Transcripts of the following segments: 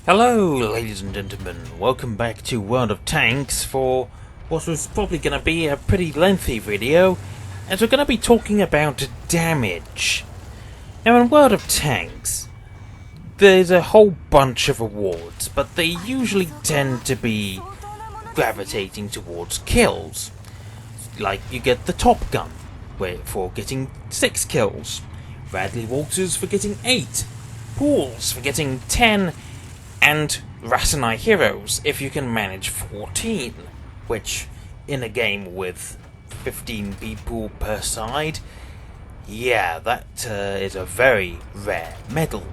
Hello, ladies and gentlemen. Welcome back to World of Tanks for what was probably going to be a pretty lengthy video, as we're going to be talking about damage. Now, in World of Tanks, there's a whole bunch of awards, but they usually tend to be gravitating towards kills. Like, you get the Top Gun for getting 6 kills, Bradley Walters for getting 8, Pools for getting 10, and Rasenai Heroes if you can manage 14, which in a game with 15 people per side, yeah, that is a very rare medal.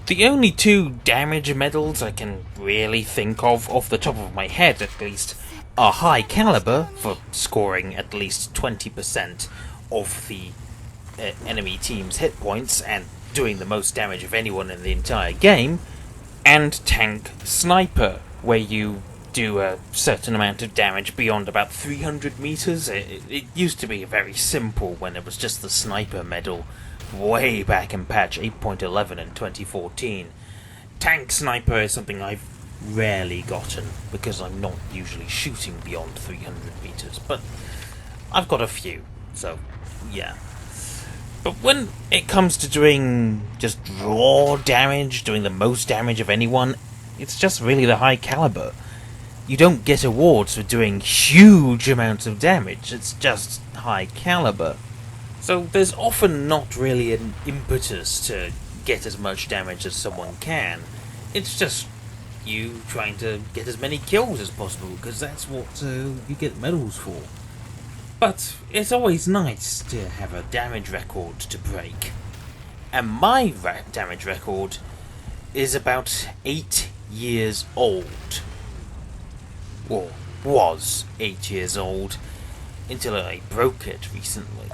The only 2 damage medals I can really think of, off the top of my head at least, are High Caliber for scoring at least 20% of the enemy team's hit points and doing the most damage of anyone in the entire game, and Tank Sniper, where you do a certain amount of damage beyond about 300 meters. It used to be very simple when it was just the Sniper medal, way back in patch 8.11 in 2014. Tank Sniper is something I've rarely gotten, because I'm not usually shooting beyond 300 meters, but I've got a few, so yeah. But when it comes to doing just raw damage, doing the most damage of anyone, it's just really the High Caliber. You don't get awards for doing huge amounts of damage, it's just High Caliber. So there's often not really an impetus to get as much damage as someone can. It's just you trying to get as many kills as possible, because that's what you get medals for. But it's always nice to have a damage record to break. And my damage record is about 8 years old. Or was 8 years old, until I broke it recently.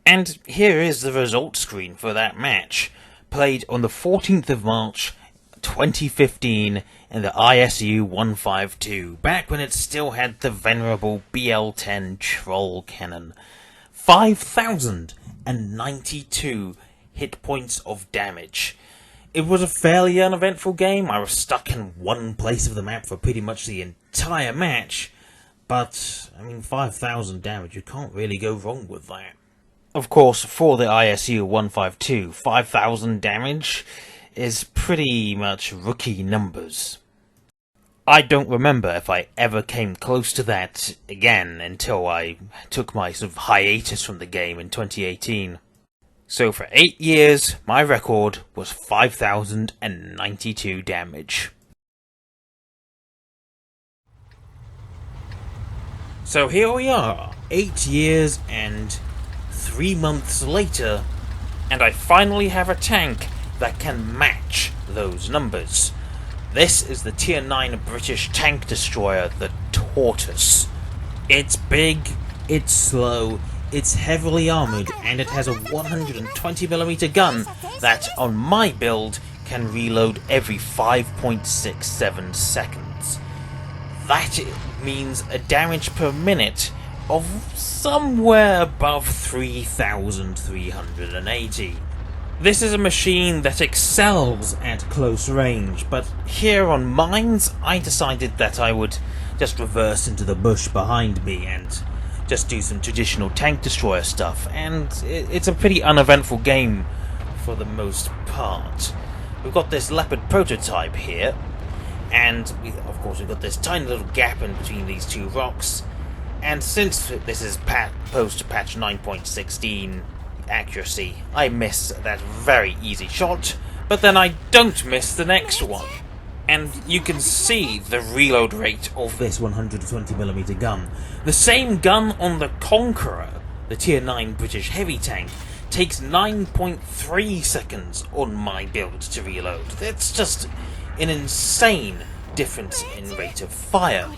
And here is the result screen for that match, played on the 14th of March 2015 in the ISU 152, back when it still had the venerable BL-10 troll cannon. 5,092 hit points of damage. It was a fairly uneventful game. I was stuck in one place of the map for pretty much the entire match, but, 5,000 damage, you can't really go wrong with that. Of course, for the ISU 152, 5,000 damage is pretty much rookie numbers. I don't remember if I ever came close to that again until I took my sort of hiatus from the game in 2018. So for 8 years, my record was 5,092 damage. So here we are, 8 years and 3 months later, and I finally have a tank that can match those numbers. This is the Tier 9 British tank destroyer, the Tortoise. It's big, it's slow, it's heavily armoured, and it has a 120mm gun that, on my build, can reload every 5.67 seconds. That means a damage per minute of somewhere above 3,380. This is a machine that excels at close range, but here on mines, I decided that I would just reverse into the bush behind me and just do some traditional tank destroyer stuff, and it's a pretty uneventful game for the most part. We've got this Leopard prototype here, and of course we've got this tiny little gap in between these two rocks, and since this is post-patch 9.16 accuracy, I miss that very easy shot, but then I don't miss the next one. And you can see the reload rate of this 120mm gun. The same gun on the Conqueror, the Tier 9 British heavy tank, takes 9.3 seconds on my build to reload. That's just an insane difference in rate of fire.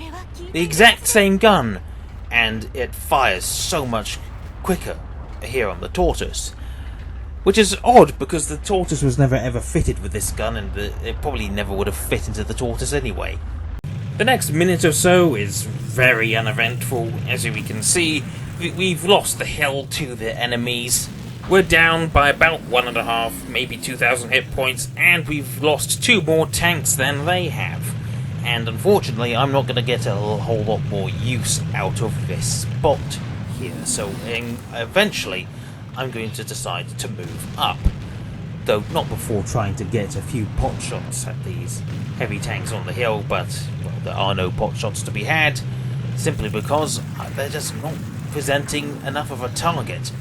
The exact same gun, and it fires so much quicker here on the Tortoise. Which is odd, because the Tortoise was never ever fitted with this gun, and it probably never would have fit into the Tortoise anyway. The next minute or so is very uneventful. As we can see, we've lost the hill to the enemies, We're down by about 1.5, maybe 2,000 hit points, and we've lost 2 more tanks than they have. And unfortunately, I'm not going to get a whole lot more use out of this spot here, so eventually I'm going to decide to move up. Though not before trying to get a few pot shots at these heavy tanks on the hill, but well, there are no pot shots to be had, simply because they're just not presenting enough of a target.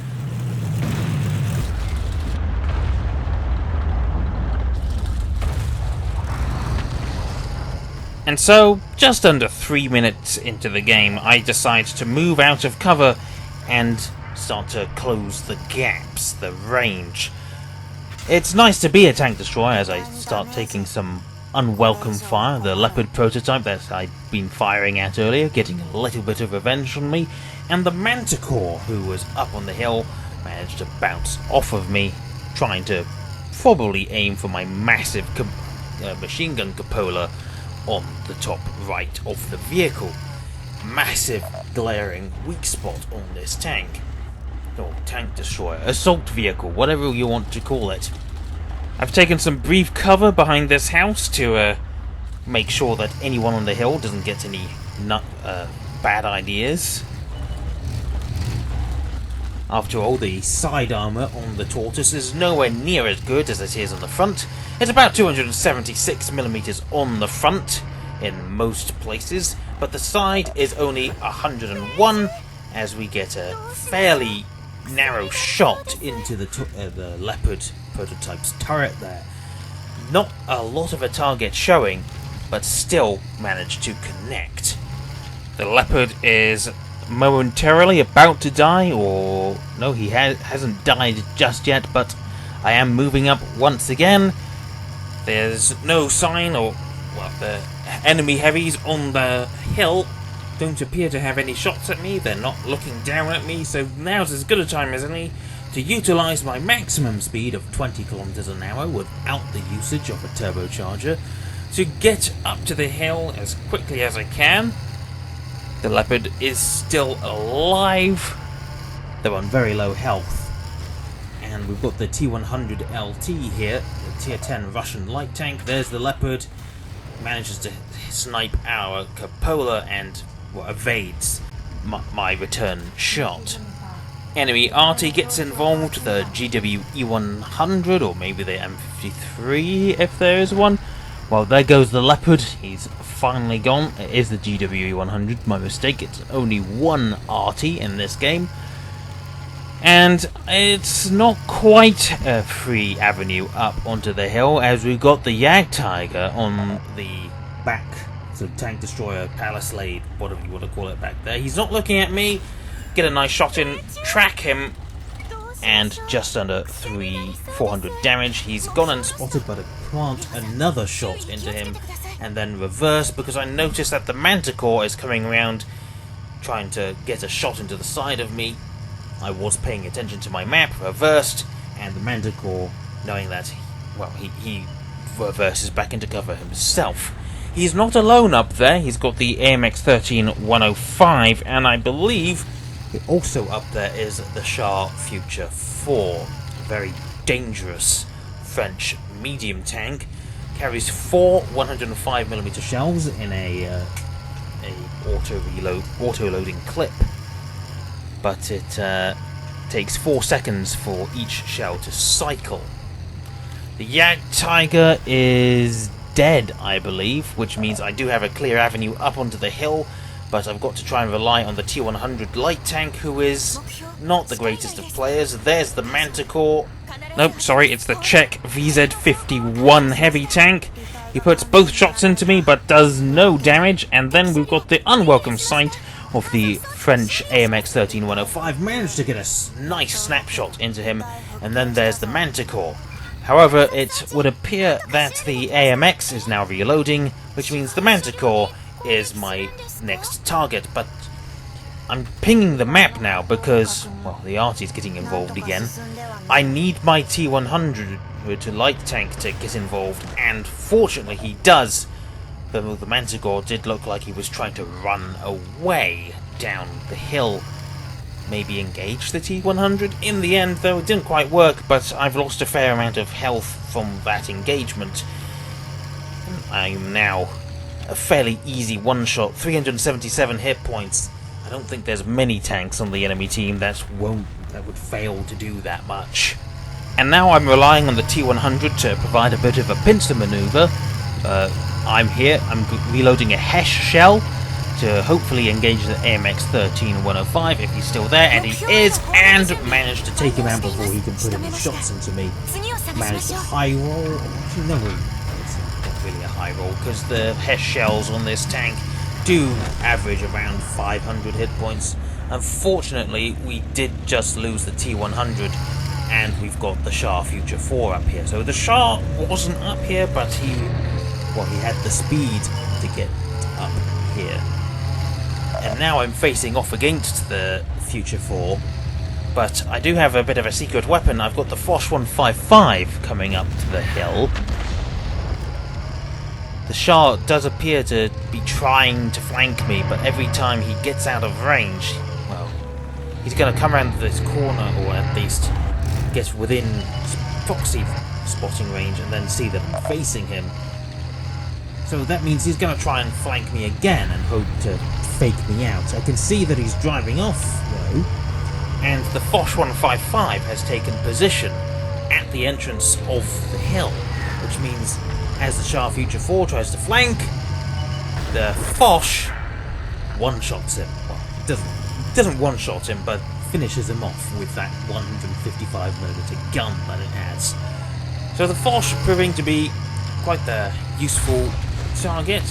And so, just under 3 minutes into the game, I decide to move out of cover and start to close the gaps, the range. It's nice to be a tank destroyer as I start taking some unwelcome fire. The Leopard prototype that I'd been firing at earlier, getting a little bit of revenge on me, and the Manticore, who was up on the hill, managed to bounce off of me, trying to probably aim for my massive machine gun cupola on the top right of the vehicle. Massive glaring weak spot on this tank. Or tank destroyer, assault vehicle, whatever you want to call it. I've taken some brief cover behind this house to make sure that anyone on the hill doesn't get any bad ideas. After all, the side armor on the Tortoise is nowhere near as good as it is on the front. It's about 276mm on the front in most places, but the side is only 101, as we get a fairly narrow shot into the Leopard prototype's turret there. Not a lot of a target showing, but still managed to connect. The Leopard is momentarily about to die, or no, he hasn't died just yet, but I am moving up once again. There's no sign, or well, the enemy heavies on the hill don't appear to have any shots at me. They're not looking down at me, so now's as good a time as any to utilise my maximum speed of 20 kilometers an hour without the usage of a turbocharger to get up to the hill as quickly as I can. The Leopard is still alive, though on very low health. And we've got the T-100 LT here, the Tier 10 Russian light tank. There's the Leopard, manages to snipe our cupola and evades my return shot. Enemy arty gets involved, the GWE-100, or maybe the M53 if there is one. Well, there goes the Leopard, he's finally gone. It is the GWE-100, my mistake, it's only one arty in this game. And it's not quite a free avenue up onto the hill, as we've got the Jagdtiger on the back, so tank destroyer, palislade, whatever you want to call it back there. He's not looking at me. Get a nice shot in, track him, and just under 400 damage. He's gone unspotted, but I plant another shot into him, and then reverse, because I noticed that the Manticore is coming around, trying to get a shot into the side of me. I was paying attention to my map, reversed, and the Manticore, knowing that, well, he reverses back into cover himself. He's not alone up there. He's got the AMX-13-105, and I believe also up there is the Char Future 4, a very dangerous French medium tank. Carries 4 105mm shells in a auto-loading clip, but it takes 4 seconds for each shell to cycle. The Jagdtiger is dead, I believe, which means I do have a clear avenue up onto the hill, but I've got to try and rely on the T-100 light tank, who is not the greatest of players. There's the Manticore. Nope, sorry, it's the Czech VZ-51 heavy tank. He puts both shots into me, but does no damage, and then we've got the unwelcome sight of the French AMX-13-105. Managed to get a nice snapshot into him, and then there's the Manticore. However, it would appear that the AMX is now reloading, which means the Manticore is my next target, but I'm pinging the map now because, well, the arty's getting involved again. I need my T-100 to light tank to get involved, and fortunately he does. The Manticore did look like he was trying to run away down the hill. maybe engage the T-100. In the end, though, it didn't quite work, but I've lost a fair amount of health from that engagement. I'm now a fairly easy one-shot, 377 hit points. I don't think there's many tanks on the enemy team that would fail to do that much. And now I'm relying on the T-100 to provide a bit of a pincer maneuver. I'm here, I'm reloading a Hesh shell to hopefully engage the AMX-13 105 if he's still there, and he is, and managed to take him out before he can put any shots into me. Managed to high roll. Actually, no, it's not really a high roll, because the Hesh shells on this tank do average around 500 hit points. Unfortunately, we did just lose the T-100, and we've got the Shah Future 4 up here. So the Shah wasn't up here, but he had the speed to get up here. And now I'm facing off against the Future 4, but I do have a bit of a secret weapon. I've got the Foch 155 coming up to the hill. The Shah does appear to be trying to flank me, but every time he gets out of range, well, he's going to come around this corner, or at least get within proxy spotting range, and then see that I'm facing him. So that means he's going to try and flank me again and hope to fake me out. I can see that he's driving off, though, and the Foch 155 has taken position at the entrance of the hill, which means as the Shah Future 4 tries to flank, the Foch one-shots him. Well, it doesn't one-shot him, but finishes him off with that 155mm gun that it has. So the Foch proving to be quite the useful target.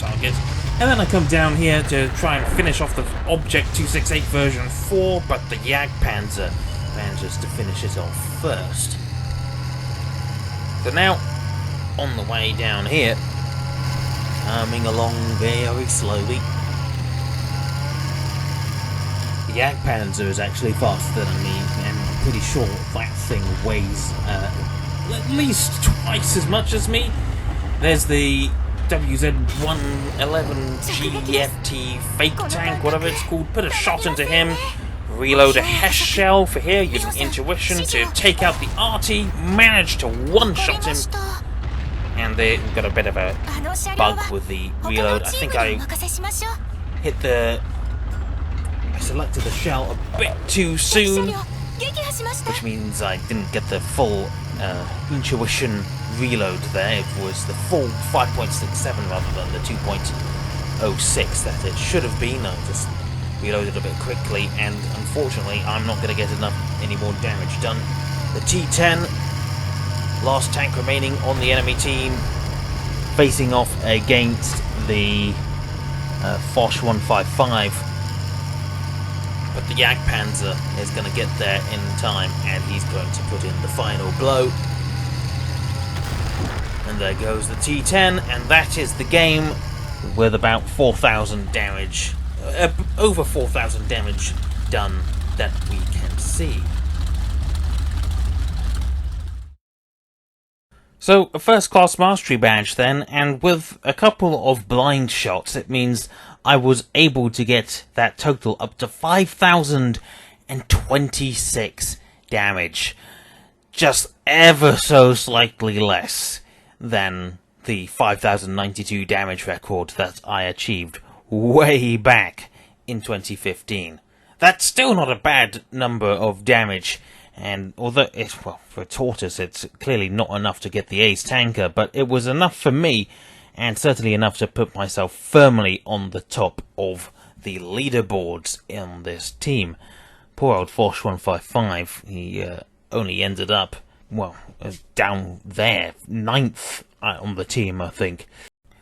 And then I come down here to try and finish off the Object 268 version 4, but the Jagdpanzer manages to finish it off first. So now, on the way down here, coming along very slowly. The Jagdpanzer is actually faster than me, and I'm pretty sure that thing weighs at least twice as much as me. There's the WZ-111 GFT fake tank, whatever it's called. Put a shot into him, reload a Hesh shell for here, using intuition to take out the RT, manage to one-shot him, and we've got a bit of a bug with the reload. I think I selected the shell a bit too soon, which means I didn't get the full intuition reload there. It was the full 5.67 rather than the 2.06 that it should have been. I just reloaded a bit quickly, and unfortunately I'm not going to get any more damage done. The T-10, last tank remaining on the enemy team, facing off against the Foch 155. But the Jagdpanzer is going to get there in time, and he's going to put in the final blow. And there goes the T-10, and that is the game with about 4,000 damage, over 4,000 damage done that we can see. So, a first class mastery badge then, and with a couple of blind shots, it means I was able to get that total up to 5,026 damage. Just ever so slightly less than the 5,092 damage record that I achieved way back in 2015. That's still not a bad number of damage, and although for a Tortoise it's clearly not enough to get the ace tanker, but it was enough for me, and certainly enough to put myself firmly on the top of the leaderboards in this team. Poor old Foch 155, he only ended up, down there, 9th on the team, I think.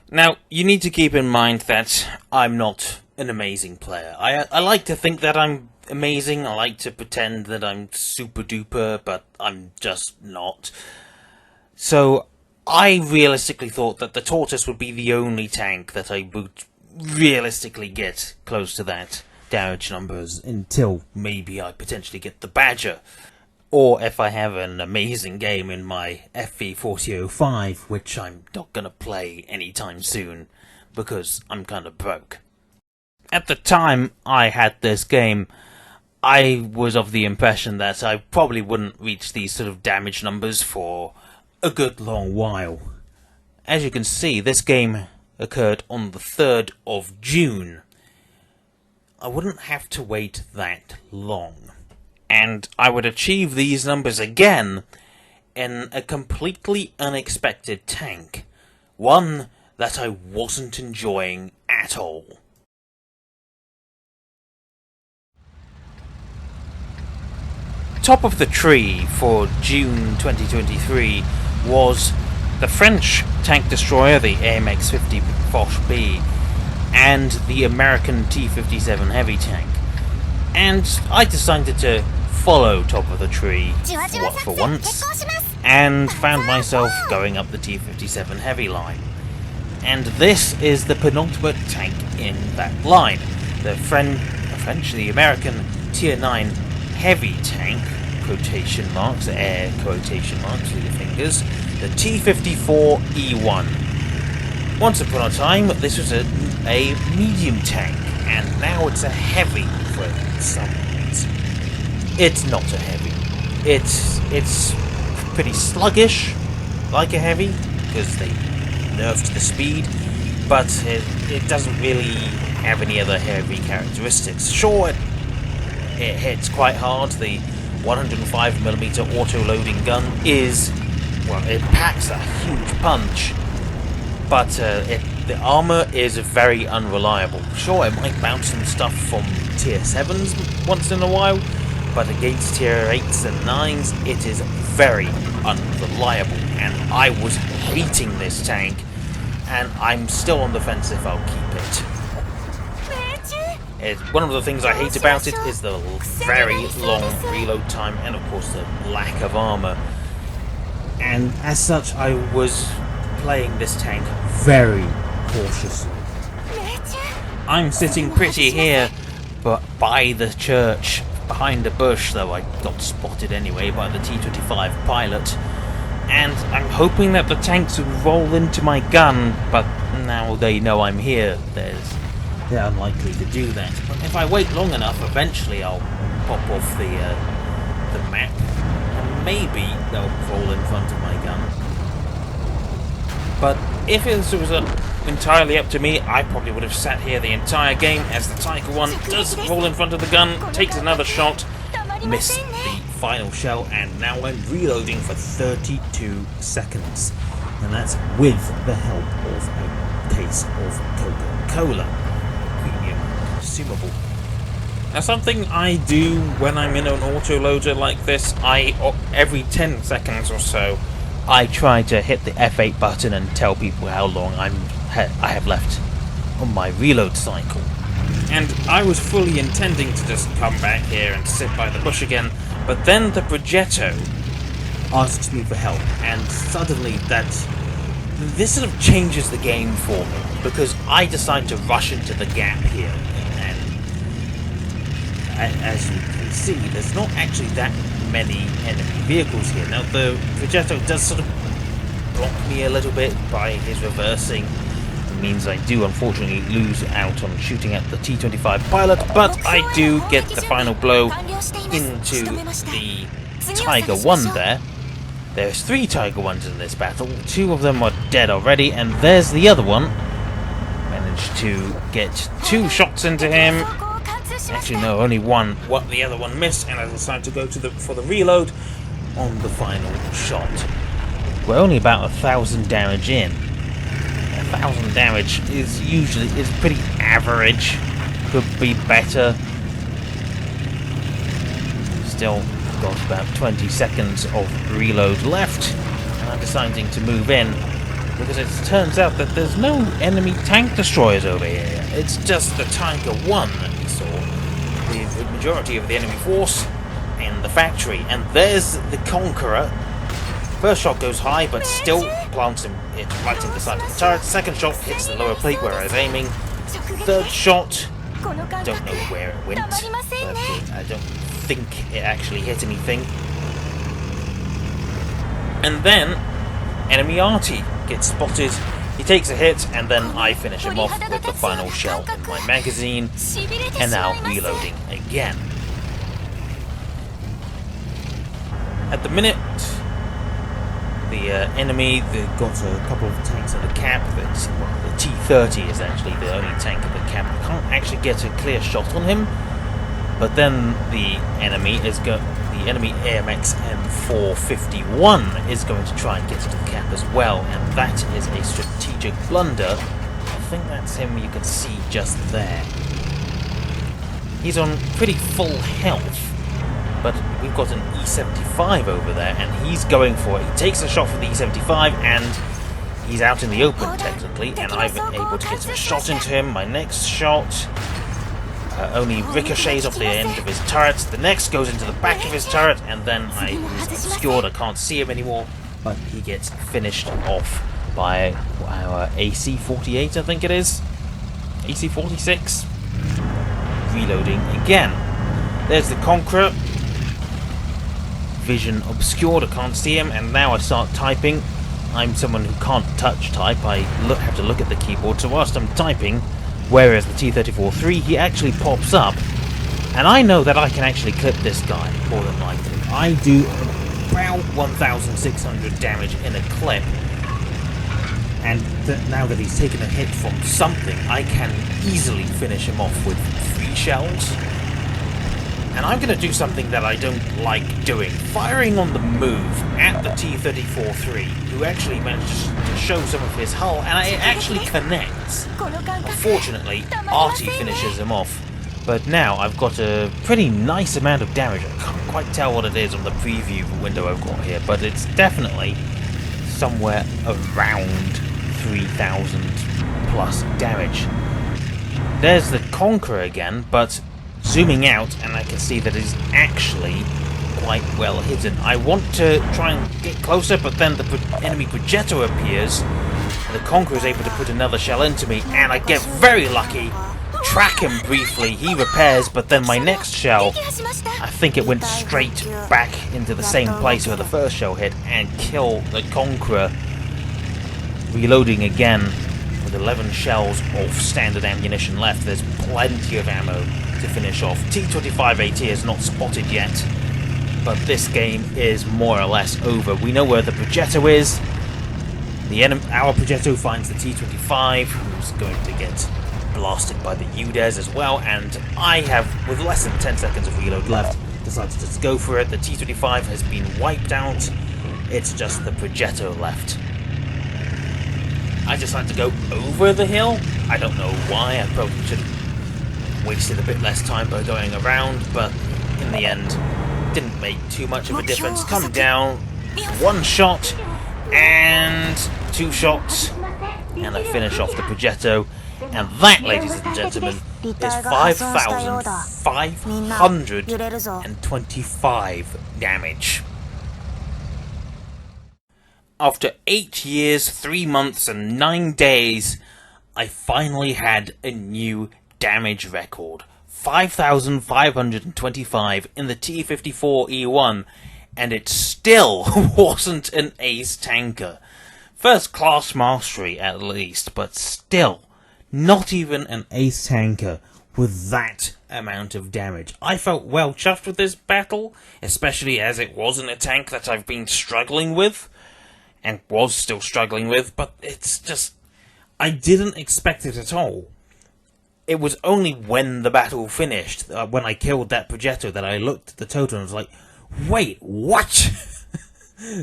Now, you need to keep in mind that I'm not an amazing player. I like to think that I'm amazing, I like to pretend that I'm super duper, but I'm just not. So, I realistically thought that the Tortoise would be the only tank that I would realistically get close to that damage numbers, until maybe I potentially get the Badger. Or if I have an amazing game in my FV4005, which I'm not going to play anytime soon, because I'm kind of broke. At the time I had this game, I was of the impression that I probably wouldn't reach these sort of damage numbers for a good long while. As you can see, this game occurred on the 3rd of June. I wouldn't have to wait that long. And I would achieve these numbers again in a completely unexpected tank. One that I wasn't enjoying at all. Top of the tree for June 2023 was the French tank destroyer, the AMX-50 Foch B, and the American T-57 heavy tank. And I decided to follow top of the tree for once, and found myself going up the T-57 heavy line. And this is the penultimate tank in that line. The American Tier 9 heavy tank, quotation marks, air quotation marks with your fingers, the T-54E1. Once upon a time, this was a medium tank, and now it's a heavy for some reason. It's not a heavy. It's pretty sluggish, like a heavy, because they nerfed the speed, but it doesn't really have any other heavy characteristics. Sure, it hits quite hard. The 105mm auto-loading gun it packs a huge punch, but the armour is very unreliable. Sure, it might bounce some stuff from Tier 7s once in a while, but against Tier 8s and 9s, it is very unreliable, and I was hating this tank, and I'm still on the fence if I'll keep it. One of the things I hate about it is the very long reload time, and of course the lack of armour. And as such, I was playing this tank very cautiously. I'm sitting pretty here, but by the church, behind a bush, though I got spotted anyway by the T-25 pilot, and I'm hoping that the tanks will roll into my gun, but now they know I'm here, they're unlikely to do that. But if I wait long enough, eventually I'll pop off the map, and maybe they'll roll in front of my gun. But if it was entirely up to me, I probably would have sat here the entire game, as the Tiger 1 does roll in front of the gun, takes another shot, miss the final shell, and now I'm reloading for 32 seconds. And that's with the help of a case of Coca-Cola. Premium consumable. Now, something I do when I'm in an autoloader like this, every 10 seconds or so, I try to hit the F8 button and tell people how long I have left on my reload cycle. And I was fully intending to just come back here and sit by the bush again, but then the Progetto asks me for help, and suddenly this sort of changes the game for me, because I decide to rush into the gap here, and as you can see, there's not actually that many enemy vehicles here. Now, the Progetto does sort of block me a little bit by his reversing. It means I do unfortunately lose out on shooting at the T-25 pilot, but I do get the final blow into the Tiger 1 there. There's 3 Tiger 1s in this battle. 2 of them are dead already, and there's the other one. Managed to get 2 shots into him. Actually, no, only one. What the other one missed, and I decided to go for the reload on the final shot. We're only about 1,000 damage in. 1,000 damage is pretty average. Could be better. Still got about 20 seconds of reload left, and I'm deciding to move in because it turns out that there's no enemy tank destroyers over here. It's just the Tiger 1 that we saw. The majority of the enemy force in the factory, and there's the Conqueror. First shot goes high, but still plants it right in the side of the turret. Second shot hits the lower plate where I was aiming. Third shot, don't know where it went, but I don't think it actually hit anything. And then enemy Artie gets spotted. He takes a hit, and then I finish him off with the final shell in my magazine, and now reloading again. At the minute, the enemy, they've got a couple of tanks at the cap. Well, the T-30 is actually the only tank at the cap. I can't actually get a clear shot on him. But then the enemy AMX M451 is going to try and get to the cap as well, and that is a strategic blunder. I think that's him, you can see just there. He's on pretty full health, but we've got an E75 over there, and he's going for it. He takes a shot for the E75, and he's out in the open, technically, and I'm able to get a shot into him. My next shot only ricochets off the end of his turret. The next goes into the back of his turret, and then he's obscured. I can't see him anymore, but he gets finished off by our AC-48, I think it is. AC-46. Reloading again. There's the Conqueror. Vision obscured, I can't see him, and now I start typing. I'm someone who can't touch type. I have to look at the keyboard, so whilst I'm typing, whereas the T-34-3, he actually pops up, and I know that I can actually clip this guy, more than likely. I do about 1,600 damage in a clip, and now that he's taken a hit from something, I can easily finish him off with 3 shells. And I'm going to do something that I don't like doing, firing on the move at the T-34-3, who actually managed to show some of his hull, and it actually connects. Unfortunately, Artie finishes him off, but now I've got a pretty nice amount of damage. I can't quite tell what it is on the preview window I've got here, but it's definitely somewhere around 3,000 plus damage. There's the Conqueror again, but zooming out, and I can see that it's actually quite well hidden. I want to try and get closer, but then the enemy Progetto appears, and the Conqueror is able to put another shell into me, and I get very lucky, track him briefly, he repairs, but then my next shell, I think it went straight back into the same place where the first shell hit, and kill the Conqueror. Reloading again with 11 shells of standard ammunition left. There's plenty of ammo to finish off. T-25AT is not spotted yet, but this game is more or less over. We know where the Progetto is. Our Progetto finds the T-25, who's going to get blasted by the UDES as well, and I have, with less than 10 seconds of reload left, decided to just go for it. The T-25 has been wiped out. It's just the Progetto left. I decided to go over the hill. I don't know why. I probably should have wasted a bit less time by going around, but in the end, didn't make too much of a difference. Come down, 1 shot, and 2 shots, and I finish off the Progetto. And that, ladies and gentlemen, is 5,525 damage. After 8 years, 3 months, and 9 days, I finally had a new damage record. 5,525 in the T-54E1, and it still wasn't an ace tanker. First class mastery at least, but still, not even an ace tanker with that amount of damage. I felt well chuffed with this battle, especially as it wasn't a tank that I've been struggling with, and was still struggling with, but it's just, I didn't expect it at all. It was only when the battle finished, when I killed that Progetto, that I looked at the total and was like, wait, what?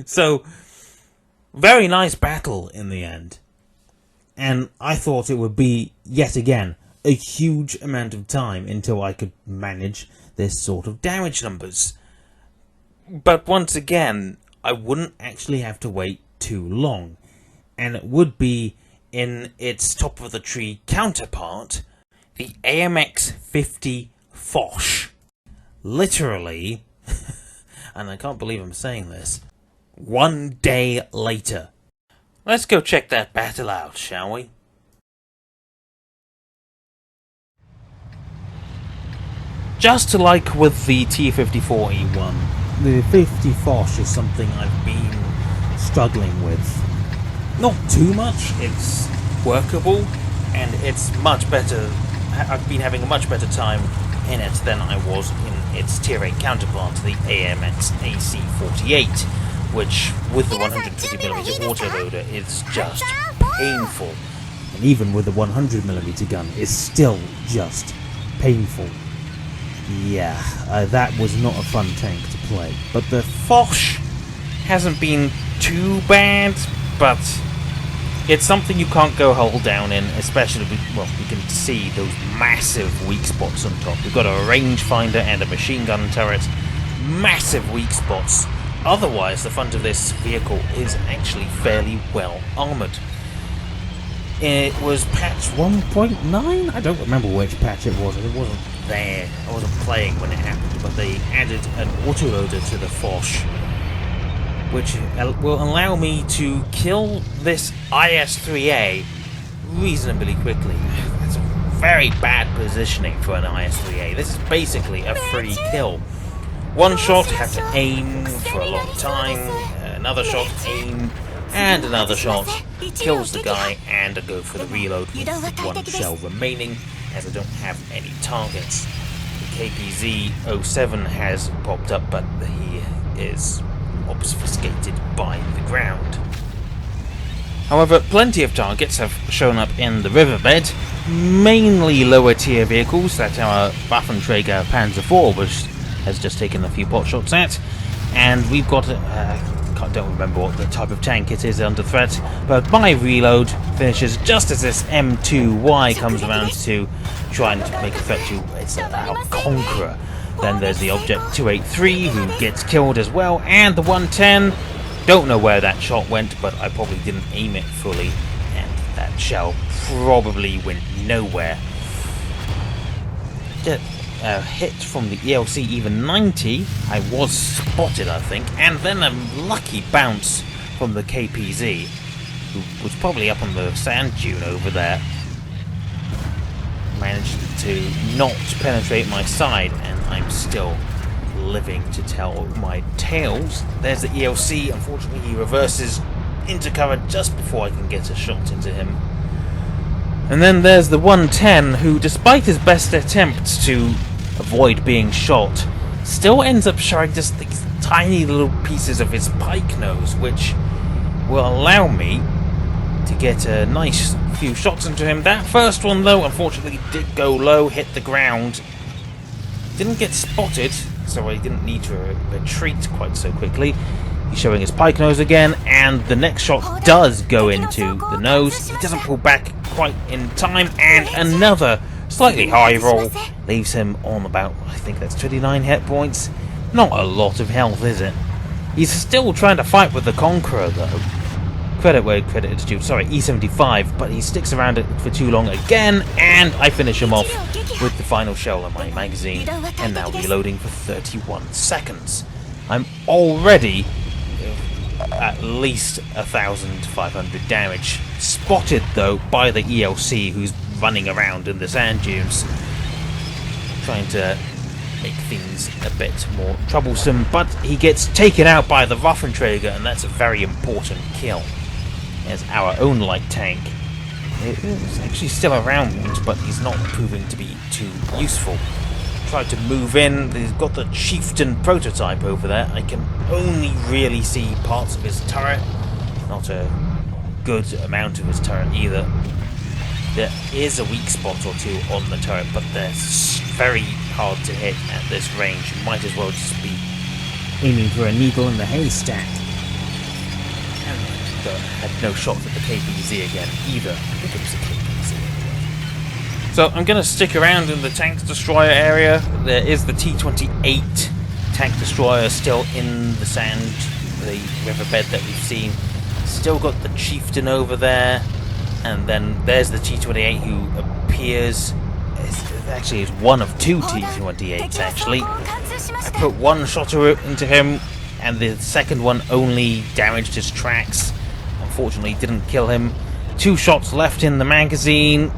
So, very nice battle in the end. And I thought it would be, yet again, a huge amount of time until I could manage this sort of damage numbers. But once again, I wouldn't actually have to wait too long, and it would be in its top of the tree counterpart, the AMX 50 Foch. Literally, and I can't believe I'm saying this, 1 day later. Let's go check that battle out, shall we? Just like with the T-54E1, the 50 Foch is something I've been struggling with. Not too much, it's workable, and it's much better. I've been having a much better time in it than I was in its Tier 8 counterpart, the AMX AC-48, which, with the 150mm autoloader, is just painful. And even with the 100mm gun, is still just painful. Yeah, that was not a fun tank to play. But the Foch hasn't been too bad, but it's something you can't go hull down in, especially, well, you can see those massive weak spots on top. We've got a rangefinder and a machine gun turret. Massive weak spots. Otherwise, the front of this vehicle is actually fairly well armoured. It was patch 1.9? I don't remember which patch it was. It wasn't there. I wasn't playing when it happened, but they added an autoloader to the Foch, which will allow me to kill this IS-3A reasonably quickly. That's a very bad positioning for an IS-3A. This is basically a free kill. One shot, have to aim for a long time, another shot, aim, and another shot, kills the guy, and I go for the reload with one shell remaining, as I don't have any targets. The KPZ-07 has popped up, but he is obfuscated by the ground. However, plenty of targets have shown up in the riverbed, mainly lower tier vehicles that our Waffenträger Panzer IV has just taken a few pot shots at, and we've got I don't remember what the type of tank it is under threat, but my reload finishes just as this M2Y comes around to try and make a threat to our Conqueror. Then there's the Object 283 who gets killed as well, and the 110. Don't know where that shot went, but I probably didn't aim it fully, and that shell probably went nowhere. A hit from the ELC even 90, I was spotted I think, and then a lucky bounce from the KPZ, who was probably up on the sand dune over there. Managed to not penetrate my side, and I'm still living to tell my tales. There's the ELC, unfortunately he reverses into cover just before I can get a shot into him. And then there's the 110, who despite his best attempts to avoid being shot, still ends up showing just these tiny little pieces of his pike nose, which will allow me to get a nice few shots into him. That first one though, unfortunately, did go low, hit the ground. Didn't get spotted, so I didn't need to retreat quite so quickly. He's showing his pike nose again, and the next shot does go into the nose. He doesn't pull back quite in time, and another slightly high roll leaves him on about, I think that's 29 hit points. Not a lot of health, is it? He's still trying to fight with the Conqueror though. Credit where credit is due. Sorry, E75, but he sticks around it for too long again, and I finish him off with the final shell in my magazine, and now reloading for 31 seconds. I'm already at least 1,500 damage. Spotted though by the ELC, who's running around in the sand dunes, trying to make things a bit more troublesome, but he gets taken out by the Waffenträger, and that's a very important kill, as our own light tank is actually still around, but he's not proving to be too useful. Tried to move in, he's got the Chieftain prototype over there. I can only really see parts of his turret, not a good amount of his turret either. There is a weak spot or two on the turret, but they're very hard to hit at this range. You might as well just be Aiming for a needle in the haystack. And had no shots at the KPZ again either. I think it was a KPZ anyway. So I'm going to stick around in the tank destroyer area. There is the T-28 tank destroyer still in the sand, the riverbed that we've seen. Still got the Chieftain over there. And then there's the T-28 who appears. Actually, it's one of two T-28s actually. I put one shot into him, and the second one only damaged his tracks. Unfortunately, didn't kill him. 2 shots left in the magazine.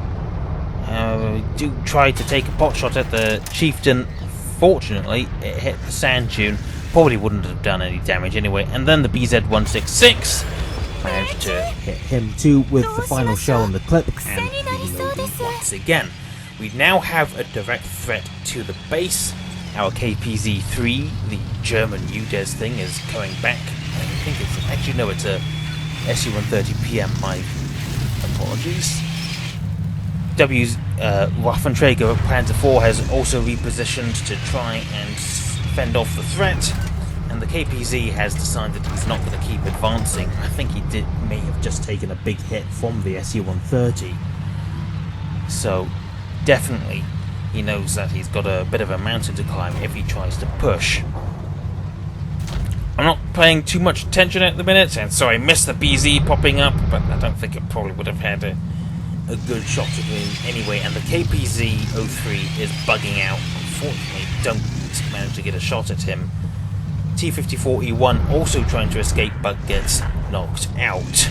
Do try to take a pot shot at the Chieftain. Fortunately, it hit the sand dune. Probably wouldn't have done any damage anyway. And then the BZ-166 managed to hit Him too with the final shell in the clip, and reloading once again. We now have a direct threat to the base, Our KPZ-3, the German UDES thing, is coming back. I think it's... Actually, no, it's a SU-130PM. My apologies. W's Waffenträger Panzer IV has also repositioned to try and fend off the threat. And the KPZ has decided he's not going to keep advancing. I think he may have just taken a big hit from the SU-130. So, definitely, he knows that he's got a bit of a mountain to climb if he tries to push. I'm not paying too much attention at the minute, and so I missed the BZ popping up, but I don't think it probably would have had a good shot at him anyway. And the KPZ-03 is bugging out. Unfortunately, don't manage to get a shot at him. T-54E1 also trying to escape, but gets knocked out.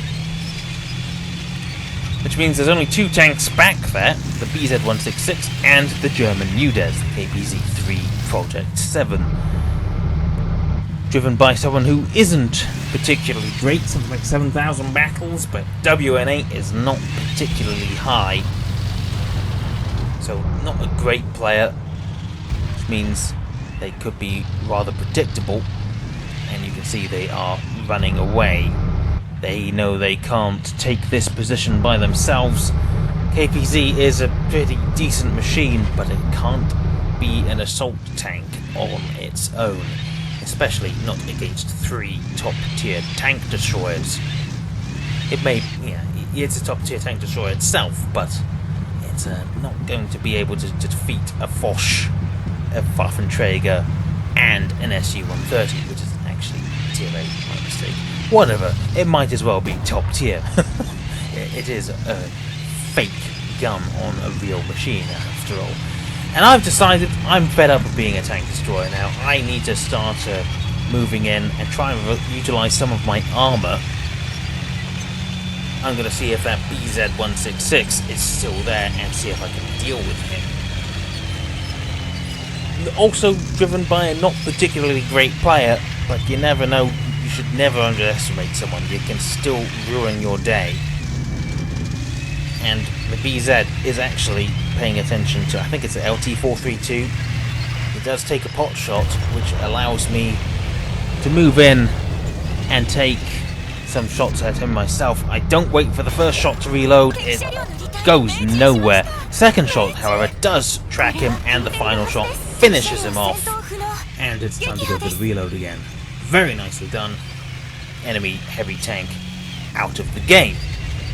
Which means there's only 2 tanks back there, the BZ-166 and the German UDES, the KPZ-3 Project 7. Driven by someone who isn't particularly great, something like 7,000 battles, but WN8 is not particularly high. So not a great player, which means they could be rather predictable, and you can see they are running away. They know they can't take this position by themselves. KPZ is a pretty decent machine, but it can't be an assault tank on its own, especially not against 3 top-tier tank destroyers. It may, it's a top-tier tank destroyer itself, but it's not going to be able to defeat a Foch, a Waffenträger, and an SU-130, which is actually tier 8, my mistake. Whatever, it might as well be top tier. It is a fake gun on a real machine, after all. And I've decided I'm fed up of being a tank destroyer now. I need to start moving in and try and utilise some of my armour. I'm going to see if that BZ-166 is still there and see if I can deal with him. Also driven by a not particularly great player, but you never know. You should never underestimate someone. You can still ruin your day. And the BZ is actually paying attention to, I think it's an LT-432. It does take a pot shot, which allows me to move in and take some shots at him myself. I don't wait for the first shot to reload. It goes nowhere. Second shot, however, does track him, and the final shot finishes him off. And it's time to go for the reload again. Very nicely done. Enemy heavy tank out of the game,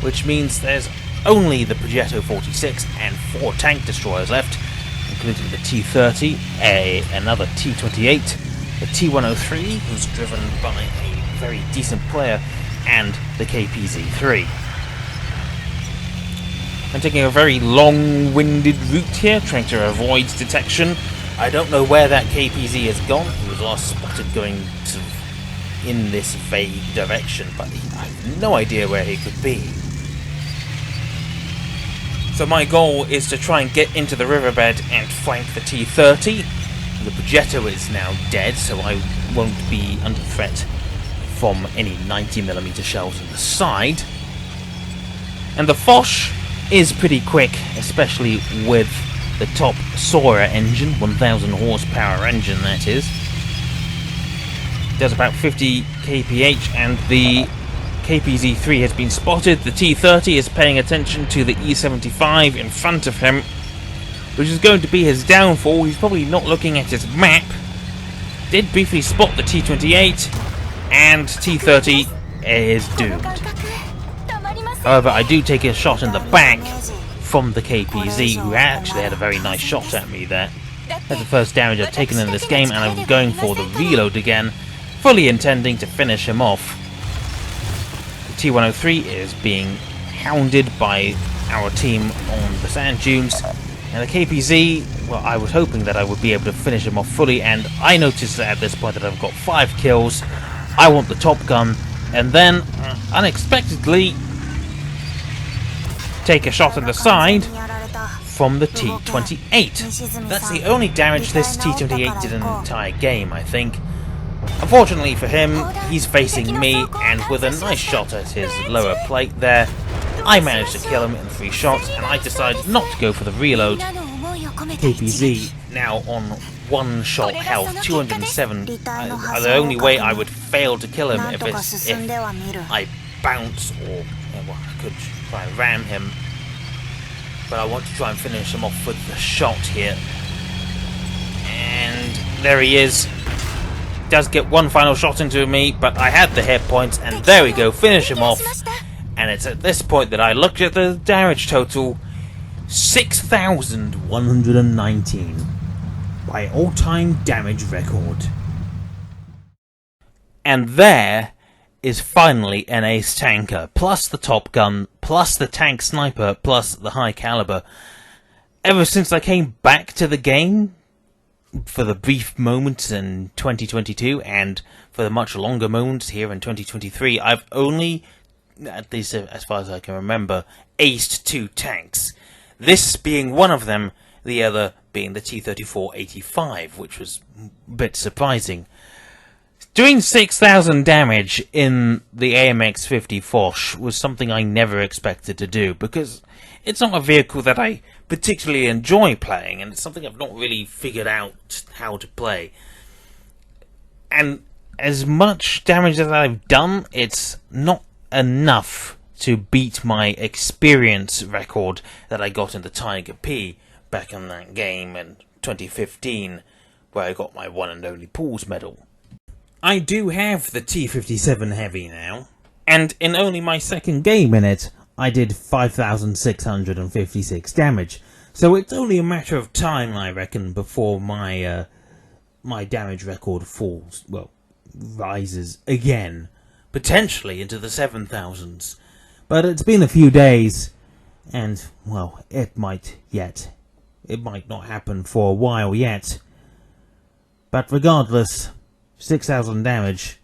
which means there's only the Progetto 46 and 4 tank destroyers left, including the T-30, another T-28, the T-103, who's driven by a very decent player, and the KPZ-3. I'm taking a very long-winded route here, trying to avoid detection. I don't know where that KPZ has gone. He was last spotted going in this vague direction, but I have no idea where he could be. So my goal is to try and get into the riverbed and flank the T-30. The Progetto is now dead, so I won't be under threat from any 90mm shells on the side. And the Foch is pretty quick, especially with the top Sora engine, 1000 horsepower engine that is. Does about 50 kph, and the KPZ-3 has been spotted. The T-30 is paying attention to the E-75 in front of him, which is going to be his downfall. He's probably not looking at his map. Did briefly spot the T-28, and T-30 is doomed. However, I do take a shot in the back from the KPZ, who actually had a very nice shot at me there. That's the first damage I've taken in this game, and I'm going for the reload again, fully intending to finish him off. The T-103 is being hounded by our team on the sand dunes, and the KPZ, well, I was hoping that I would be able to finish him off fully, and I noticed that at this point that I've got 5 kills. I want the top gun, and then, unexpectedly, take a shot at the side from the T-28. That's the only damage this T-28 did in the entire game, I think. Unfortunately for him, he's facing me, and with a nice shot at his lower plate there, I managed to kill him in 3 shots, and I decided not to go for the reload. KPZ now on one-shot health, 207. The only way I would fail to kill him if I bounce or I could try and ram him. But I want to try and finish him off with the shot here. And there he is. Does get one final shot into me, but I had the hit points, and there we go, finish him off. And it's at this point that I looked at the damage total, 6,119. My all-time damage record. And there is finally an ace tanker, plus the top gun, plus the tank sniper, plus the high caliber. Ever since I came back to the game, for the brief moments in 2022, and for the much longer moments here in 2023, I've only, at least as far as I can remember, aced 2 tanks. This being one of them, the other being the T-34-85, which was a bit surprising. Doing 6,000 damage in the AMX-50 Foch was something I never expected to do, because it's not a vehicle that I particularly enjoy playing, and it's something I've not really figured out how to play. And as much damage as I've done, it's not enough to beat my experience record that I got in the Tiger P back in that game in 2015, where I got my one and only Pools medal. I do have the T-57 Heavy now, and in only my second game in it, I did 5,656 damage. So it's only a matter of time, I reckon, before my my damage record falls, well, rises again, potentially into the 7,000s. But it's been a few days, and, well, it might not happen for a while yet. But regardless, 6,000 damage,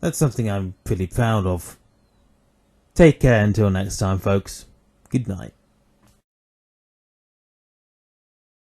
that's something I'm pretty proud of. Take care until next time, folks. Good night.